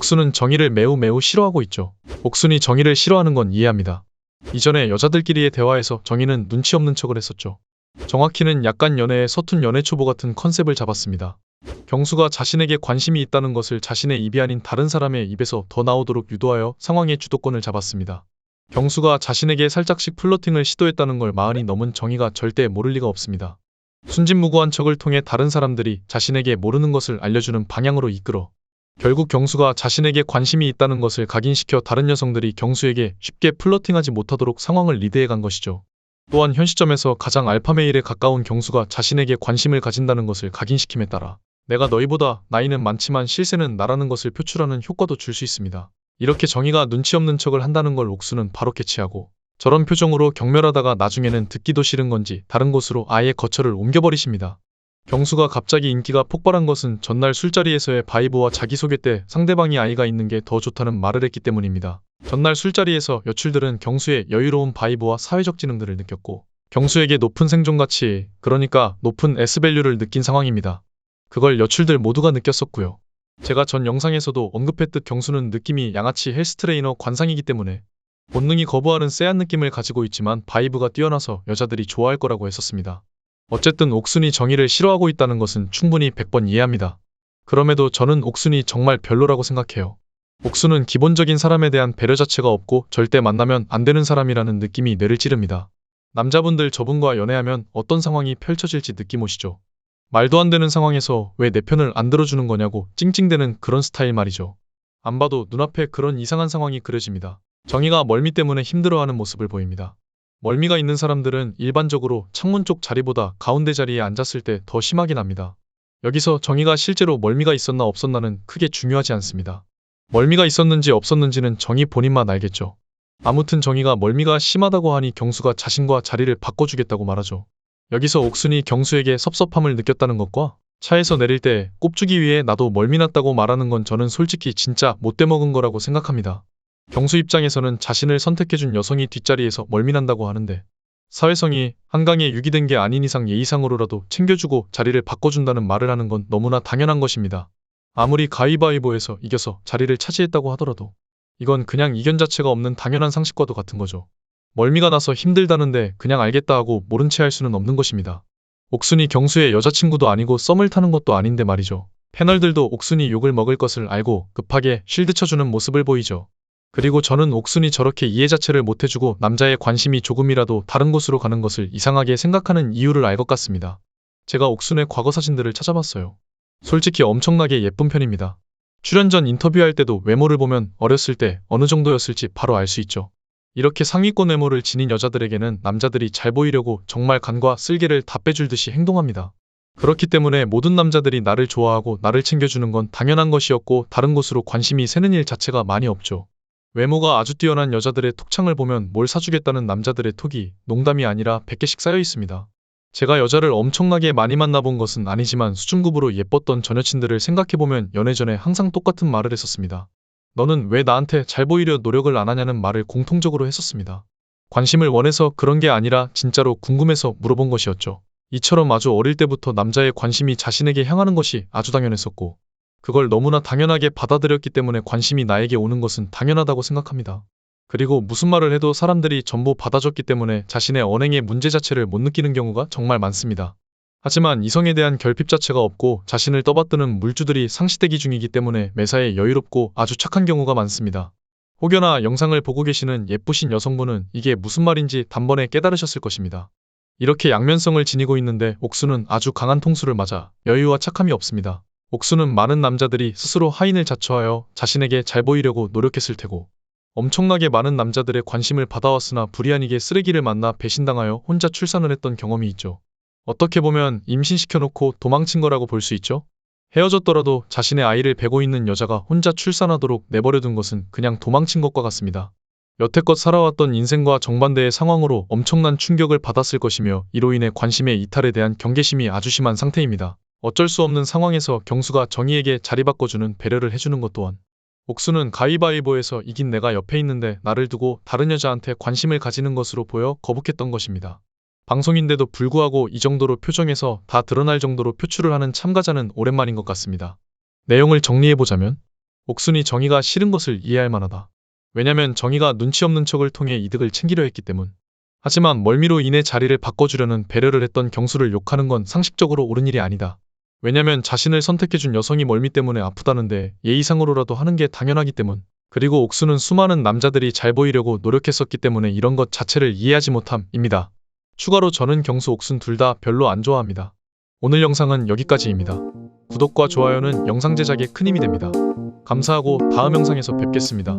옥순은 정의를 매우 싫어하고 있죠. 옥순이 정의를 싫어하는 건 이해합니다. 이전에 여자들끼리의 대화에서 정의는 눈치 없는 척을 했었죠. 정확히는 약간 연애에 서툰 연애 초보 같은 컨셉을 잡았습니다. 경수가 자신에게 관심이 있다는 것을 자신의 입이 아닌 다른 사람의 입에서 더 나오도록 유도하여 상황의 주도권을 잡았습니다. 경수가 자신에게 살짝씩 플러팅을 시도했다는 걸 마흔이 넘은 정의가 절대 모를 리가 없습니다. 순진무구한 척을 통해 다른 사람들이 자신에게 모르는 것을 알려주는 방향으로 이끌어 결국 경수가 자신에게 관심이 있다는 것을 각인시켜 다른 여성들이 경수에게 쉽게 플러팅하지 못하도록 상황을 리드해 간 것이죠. 또한 현 시점에서 가장 알파메일에 가까운 경수가 자신에게 관심을 가진다는 것을 각인시킴에 따라 내가 너희보다 나이는 많지만 실세는 나라는 것을 표출하는 효과도 줄 수 있습니다. 이렇게 정의가 눈치 없는 척을 한다는 걸 옥수는 바로 캐치하고 저런 표정으로 경멸하다가 나중에는 듣기도 싫은 건지 다른 곳으로 아예 거처를 옮겨버리십니다. 경수가 갑자기 인기가 폭발한 것은 전날 술자리에서의 바이브와 자기소개 때 상대방이 아이가 있는 게 더 좋다는 말을 했기 때문입니다. 전날 술자리에서 여출들은 경수의 여유로운 바이브와 사회적 지능들을 느꼈고 경수에게 높은 생존가치, 그러니까 높은 S밸류를 느낀 상황입니다. 그걸 여출들 모두가 느꼈었고요. 제가 전 영상에서도 언급했듯 경수는 느낌이 양아치 헬스트레이너 관상이기 때문에 본능이 거부하는 쎄한 느낌을 가지고 있지만 바이브가 뛰어나서 여자들이 좋아할 거라고 했었습니다. 어쨌든 옥순이 정의를 싫어하고 있다는 것은 충분히 100번 이해합니다. 그럼에도 저는 옥순이 정말 별로라고 생각해요. 옥순은 기본적인 사람에 대한 배려 자체가 없고 절대 만나면 안 되는 사람이라는 느낌이 뇌를 찌릅니다. 남자분들 저분과 연애하면 어떤 상황이 펼쳐질지 느낌 오시죠? 말도 안 되는 상황에서 왜 내 편을 안 들어주는 거냐고 찡찡대는 그런 스타일 말이죠. 안 봐도 눈앞에 그런 이상한 상황이 그려집니다. 정의가 멀미 때문에 힘들어하는 모습을 보입니다. 멀미가 있는 사람들은 일반적으로 창문 쪽 자리보다 가운데 자리에 앉았을 때 더 심하게 납니다. 여기서 정의가 실제로 멀미가 있었나 없었나는 크게 중요하지 않습니다. 멀미가 있었는지 없었는지는 정의 본인만 알겠죠. 아무튼 정의가 멀미가 심하다고 하니 경수가 자신과 자리를 바꿔주겠다고 말하죠. 여기서 옥순이 경수에게 섭섭함을 느꼈다는 것과 차에서 내릴 때 꼽주기 위해 나도 멀미 났다고 말하는 건 저는 솔직히 진짜 못돼 먹은 거라고 생각합니다. 경수 입장에서는 자신을 선택해준 여성이 뒷자리에서 멀미 난다고 하는데 사회성이 한강에 유기된 게 아닌 이상 예의상으로라도 챙겨주고 자리를 바꿔준다는 말을 하는 건 너무나 당연한 것입니다. 아무리 가위바위보에서 이겨서 자리를 차지했다고 하더라도 이건 그냥 이견 자체가 없는 당연한 상식과도 같은 거죠. 멀미가 나서 힘들다는데 그냥 알겠다 하고 모른 채 할 수는 없는 것입니다. 옥순이 경수의 여자친구도 아니고 썸을 타는 것도 아닌데 말이죠. 패널들도 옥순이 욕을 먹을 것을 알고 급하게 쉴드 쳐주는 모습을 보이죠. 그리고 저는 옥순이 저렇게 이해 자체를 못해주고 남자의 관심이 조금이라도 다른 곳으로 가는 것을 이상하게 생각하는 이유를 알 것 같습니다. 제가 옥순의 과거 사진들을 찾아봤어요. 솔직히 엄청나게 예쁜 편입니다. 출연 전 인터뷰할 때도 외모를 보면 어렸을 때 어느 정도였을지 바로 알 수 있죠. 이렇게 상위권 외모를 지닌 여자들에게는 남자들이 잘 보이려고 정말 간과 쓸개를 다 빼줄 듯이 행동합니다. 그렇기 때문에 모든 남자들이 나를 좋아하고 나를 챙겨주는 건 당연한 것이었고 다른 곳으로 관심이 새는 일 자체가 많이 없죠. 외모가 아주 뛰어난 여자들의 톡창을 보면 뭘 사주겠다는 남자들의 톡이 농담이 아니라 100개씩 쌓여 있습니다. 제가 여자를 엄청나게 많이 만나본 것은 아니지만 수준급으로 예뻤던 전 여친들을 생각해보면 연애 전에 항상 똑같은 말을 했었습니다. 너는 왜 나한테 잘 보이려 노력을 안 하냐는 말을 공통적으로 했었습니다. 관심을 원해서 그런 게 아니라 진짜로 궁금해서 물어본 것이었죠. 이처럼 아주 어릴 때부터 남자의 관심이 자신에게 향하는 것이 아주 당연했었고 그걸 너무나 당연하게 받아들였기 때문에 관심이 나에게 오는 것은 당연하다고 생각합니다. 그리고 무슨 말을 해도 사람들이 전부 받아줬기 때문에 자신의 언행의 문제 자체를 못 느끼는 경우가 정말 많습니다. 하지만 이성에 대한 결핍 자체가 없고 자신을 떠받드는 물주들이 상시대기 중이기 때문에 매사에 여유롭고 아주 착한 경우가 많습니다. 혹여나 영상을 보고 계시는 예쁘신 여성분은 이게 무슨 말인지 단번에 깨달으셨을 것입니다. 이렇게 양면성을 지니고 있는데 옥수는 아주 강한 통수를 맞아 여유와 착함이 없습니다. 옥수는 많은 남자들이 스스로 하인을 자처하여 자신에게 잘 보이려고 노력했을 테고 엄청나게 많은 남자들의 관심을 받아왔으나 불의 아니게 쓰레기를 만나 배신당하여 혼자 출산을 했던 경험이 있죠. 어떻게 보면 임신시켜놓고 도망친 거라고 볼 수 있죠. 헤어졌더라도 자신의 아이를 베고 있는 여자가 혼자 출산하도록 내버려둔 것은 그냥 도망친 것과 같습니다. 여태껏 살아왔던 인생과 정반대의 상황으로 엄청난 충격을 받았을 것이며 이로 인해 관심의 이탈에 대한 경계심이 아주 심한 상태입니다. 어쩔 수 없는 상황에서 경수가 정의에게 자리 바꿔주는 배려를 해주는 것 또한 옥수는 가위바위보에서 이긴 내가 옆에 있는데 나를 두고 다른 여자한테 관심을 가지는 것으로 보여 거북했던 것입니다. 방송인데도 불구하고 이 정도로 표정에서 다 드러날 정도로 표출을 하는 참가자는 오랜만인 것 같습니다. 내용을 정리해보자면 옥순이 정희가 싫은 것을 이해할 만하다. 왜냐면 정희가 눈치 없는 척을 통해 이득을 챙기려 했기 때문. 하지만 멀미로 인해 자리를 바꿔주려는 배려를 했던 경수를 욕하는 건 상식적으로 옳은 일이 아니다. 왜냐면 자신을 선택해준 여성이 멀미 때문에 아프다는데 예의상으로라도 하는 게 당연하기 때문. 그리고 옥수는 수많은 남자들이 잘 보이려고 노력했었기 때문에 이런 것 자체를 이해하지 못함입니다. 추가로 저는 경수 옥순 둘 다 별로 안 좋아합니다. 오늘 영상은 여기까지입니다. 구독과 좋아요는 영상 제작에 큰 힘이 됩니다. 감사하고 다음 영상에서 뵙겠습니다.